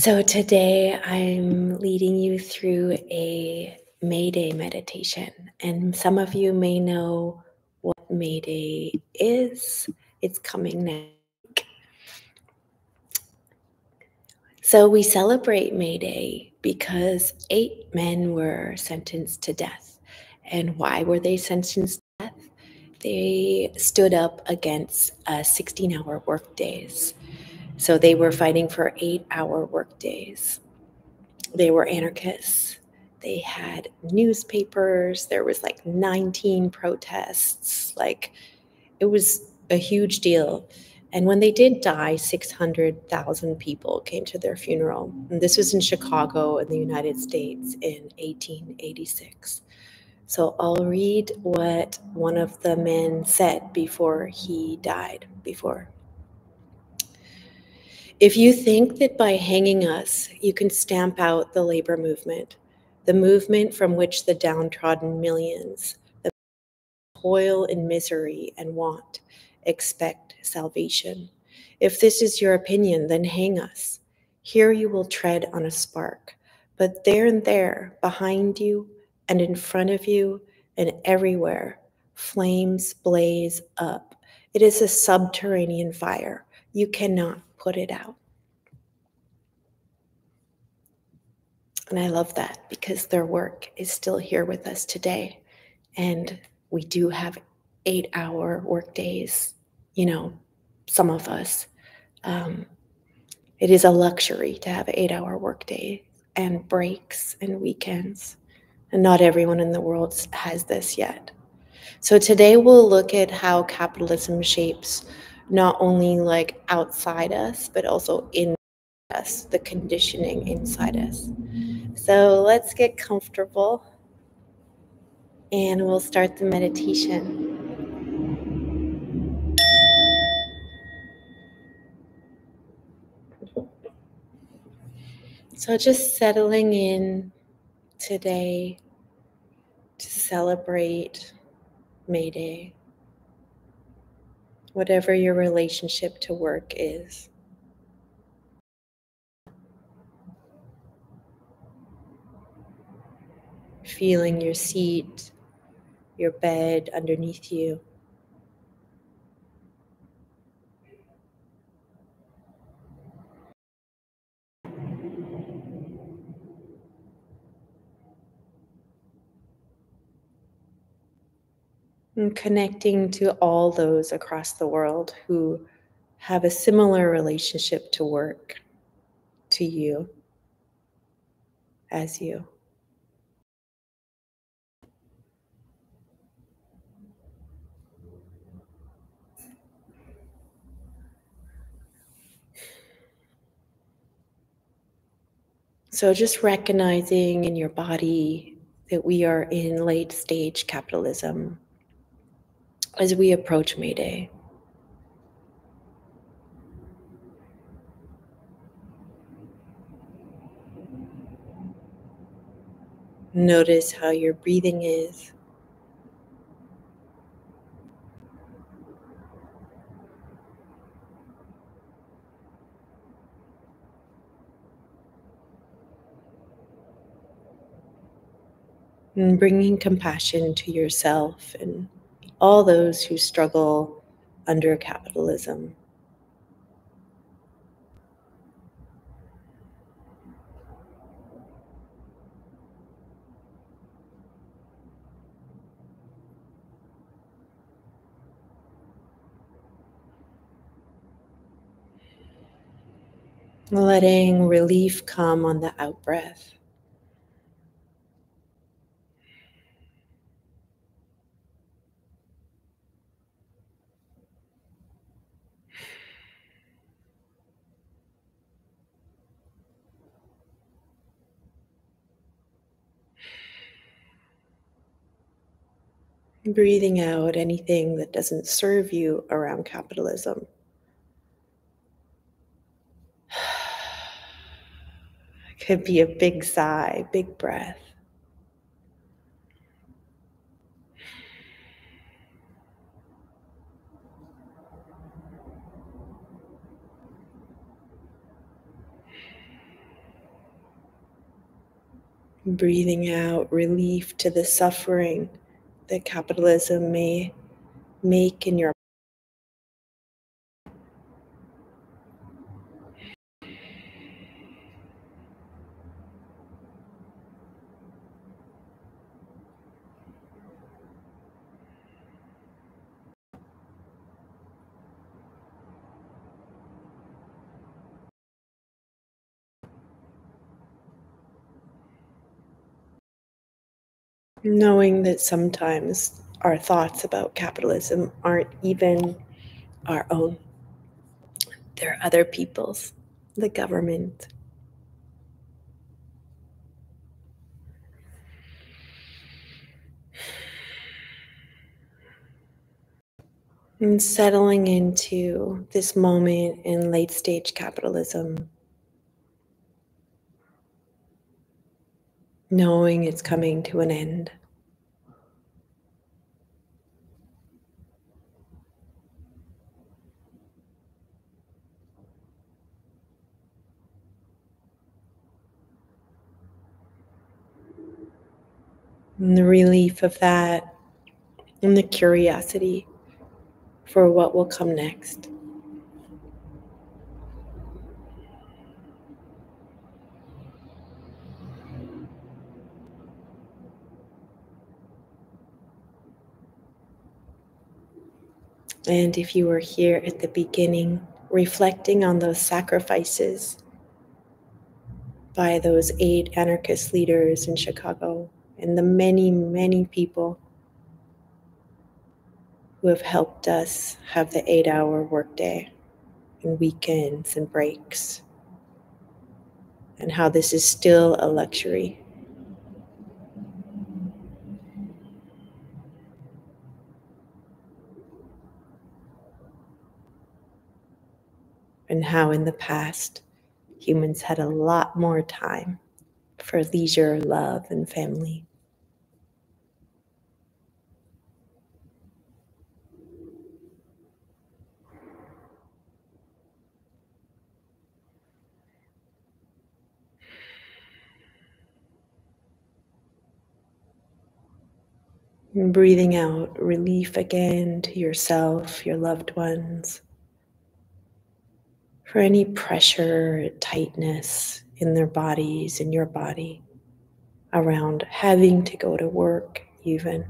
So today I'm leading you through a May Day meditation, and some of you may know what May Day is. It's coming next week. So we celebrate May Day because 8 men were sentenced to death. And why were they sentenced to death? They stood up against 16-hour workdays. So they were fighting for 8-hour workdays. They were anarchists. They had newspapers. There was like 19 protests. Like it was a huge deal. And when they did die, 600,000 people came to their funeral. And this was in Chicago in the United States in 1886. So I'll read what one of the men said before he died, If you think that by hanging us, you can stamp out the labor movement, the movement from which the downtrodden millions, the toil in misery and want, expect salvation. If this is your opinion, then hang us. Here you will tread on a spark, but there and there, behind you and in front of you and everywhere, flames blaze up. It is a subterranean fire. You cannot put it out. And I love that because their work is still here with us today. And we do have 8-hour work days, some of us. It is a luxury to have 8-hour work days and breaks and weekends. And not everyone in the world has this yet. So today we'll look at how capitalism shapes not only like outside us, but also in us, the conditioning inside us. So let's get comfortable and we'll start the meditation. So just settling in today to celebrate May Day, whatever your relationship to work is. Feeling your seat, your bed underneath you. And connecting to all those across the world who have a similar relationship to work, to you, as you. So just recognizing in your body that we are in late stage capitalism as we approach May Day. Notice how your breathing is. And bringing compassion to yourself and all those who struggle under capitalism. Letting relief come on the out breath. Breathing out anything that doesn't serve you around capitalism. It could be a big sigh, big breath. Breathing out relief to the suffering that capitalism may make in your knowing that sometimes our thoughts about capitalism aren't even our own. They're other people's, the government. And settling into this moment in late stage capitalism, knowing it's coming to an end. And the relief of that, and the curiosity for what will come next. And if you were here at the beginning, reflecting on those sacrifices by those 8 anarchist leaders in Chicago and the many, many people who have helped us have the 8-hour workday and weekends and breaks, and how this is still a luxury. And how in the past humans had a lot more time for leisure, love, and family. And breathing out relief again to yourself, your loved ones, for any pressure, tightness in their bodies, in your body, around having to go to work even.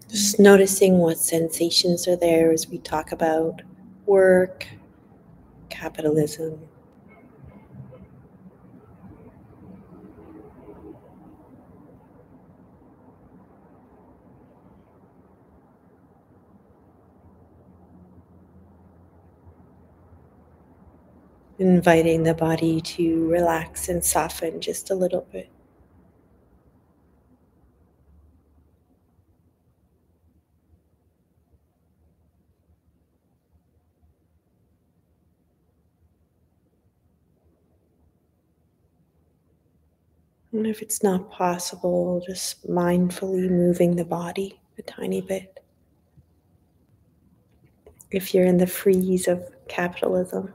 Just noticing what sensations are there as we talk about work, capitalism. Inviting the body to relax and soften just a little bit. And if it's not possible, just mindfully moving the body a tiny bit. If you're in the freeze of capitalism.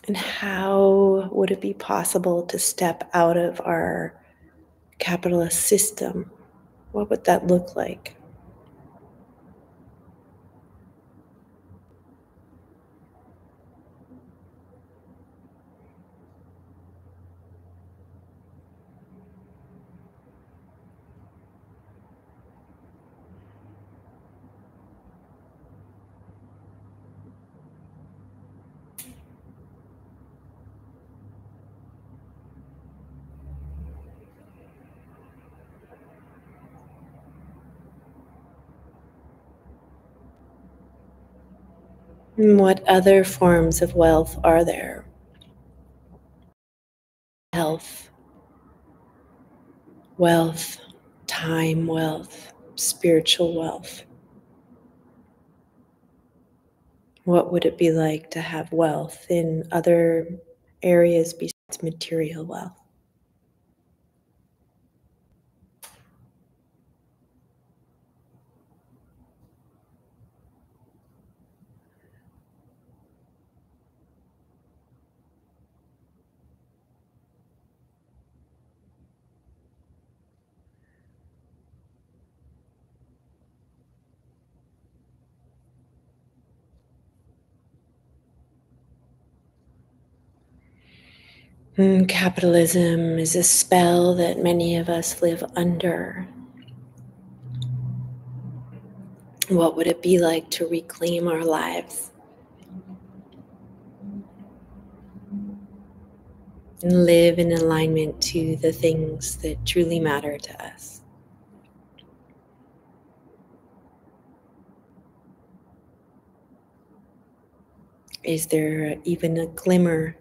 And how would it be possible to step out of our capitalist system? What would that look like? And what other forms of wealth are there? health, wealth, time wealth, spiritual wealth. What would it be like to have wealth in other areas besides material wealth? Capitalism is a spell that many of us live under. What would it be like to reclaim our lives and live in alignment to the things that truly matter to us? Is there even a glimmer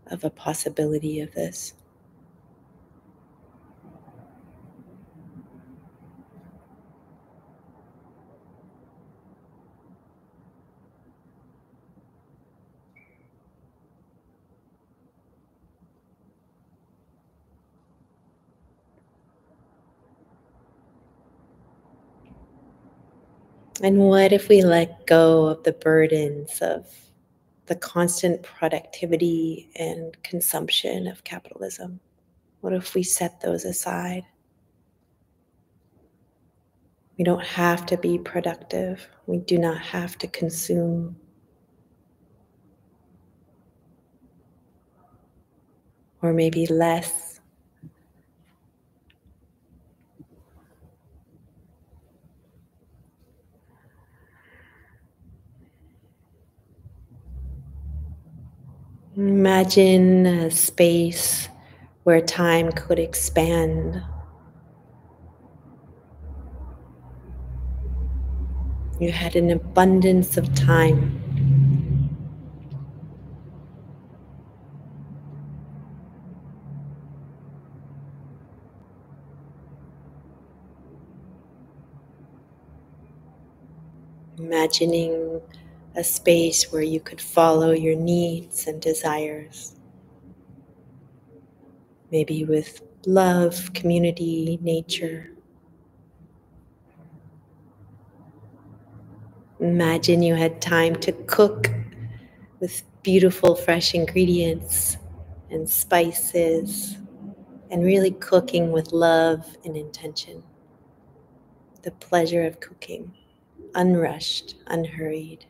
of a possibility of this? And what if we let go of the burdens of the constant productivity and consumption of capitalism? What if we set those aside? We don't have to be productive. We do not have to consume. Or maybe less. Imagine a space where time could expand. You had an abundance of time. Imagining a space where you could follow your needs and desires. Maybe with love, community, nature. Imagine you had time to cook with beautiful, fresh ingredients and spices, and really cooking with love and intention. The pleasure of cooking, unrushed, unhurried.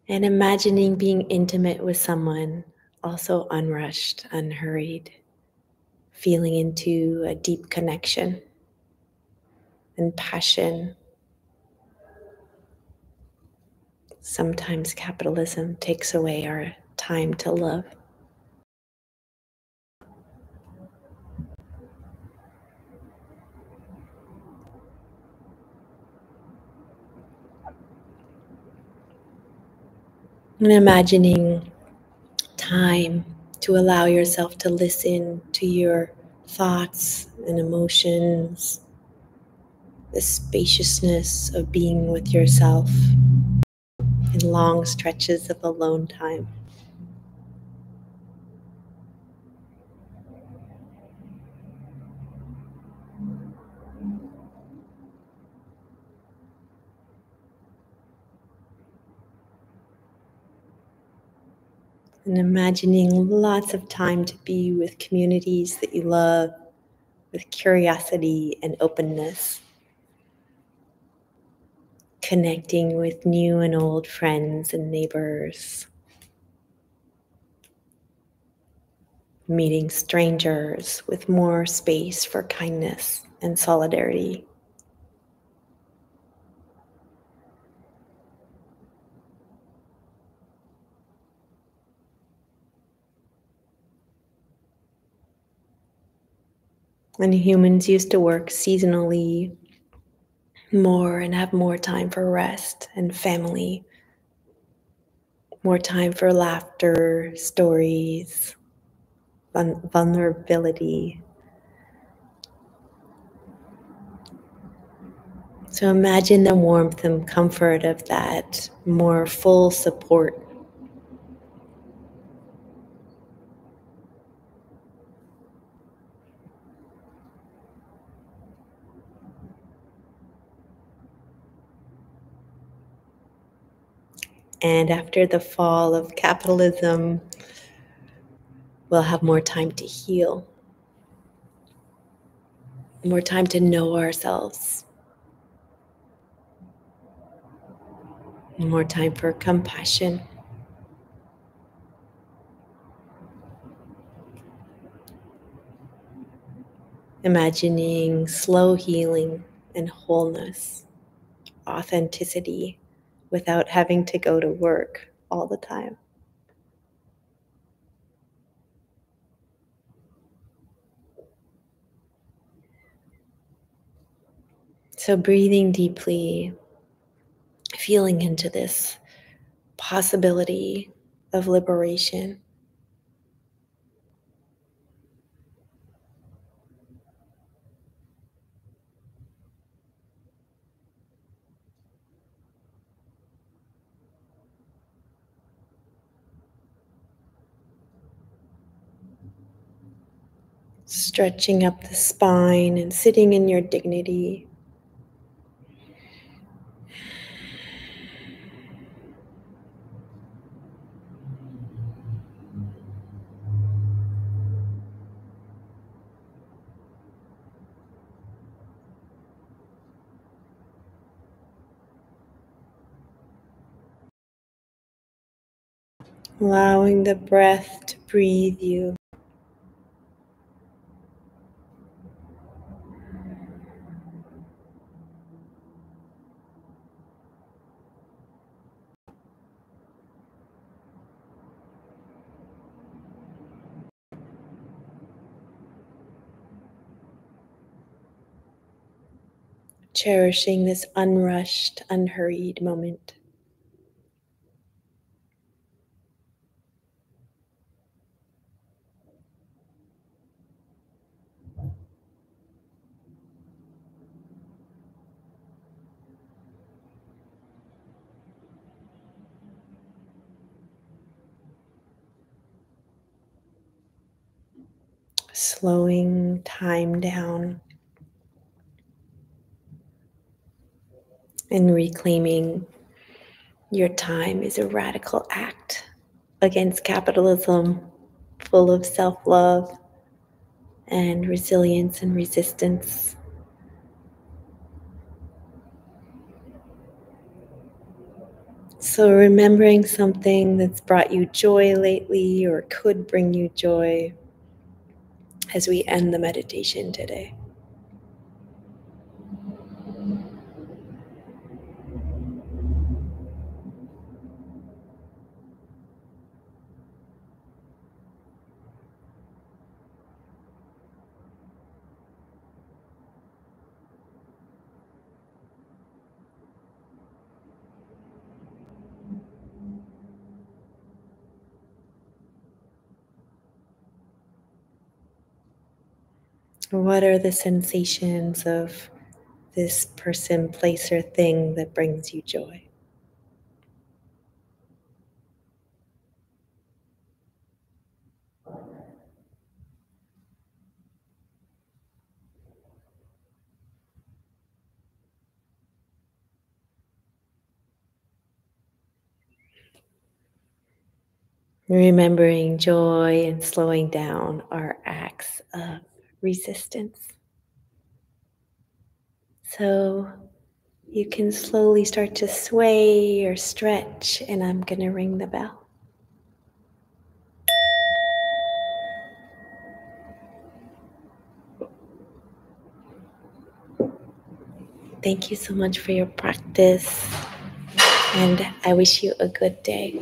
And imagining being intimate with someone, also unrushed, unhurried, feeling into a deep connection and passion. Sometimes capitalism takes away our time to love. And imagining time to allow yourself to listen to your thoughts and emotions, the spaciousness of being with yourself in long stretches of alone time. And imagining lots of time to be with communities that you love, with curiosity and openness, connecting with new and old friends and neighbors, meeting strangers with more space for kindness and solidarity. And humans used to work seasonally more and have more time for rest and family, more time for laughter, stories, vulnerability. So imagine the warmth and comfort of that, more full support. And after the fall of capitalism, we'll have more time to heal, more time to know ourselves, more time for compassion. Imagining slow healing and wholeness, authenticity, without having to go to work all the time. So, breathing deeply, feeling into this possibility of liberation. Stretching up the spine and sitting in your dignity. Allowing the breath to breathe you. Cherishing this unrushed, unhurried moment. Slowing time down and reclaiming your time is a radical act against capitalism, full of self-love and resilience and resistance. So remembering something that's brought you joy lately or could bring you joy as we end the meditation today. What are the sensations of this person, place, or thing that brings you joy? Remembering joy and slowing down are acts of resistance. So you can slowly start to sway or stretch, and I'm going to ring the bell. Thank you so much for your practice, and I wish you a good day.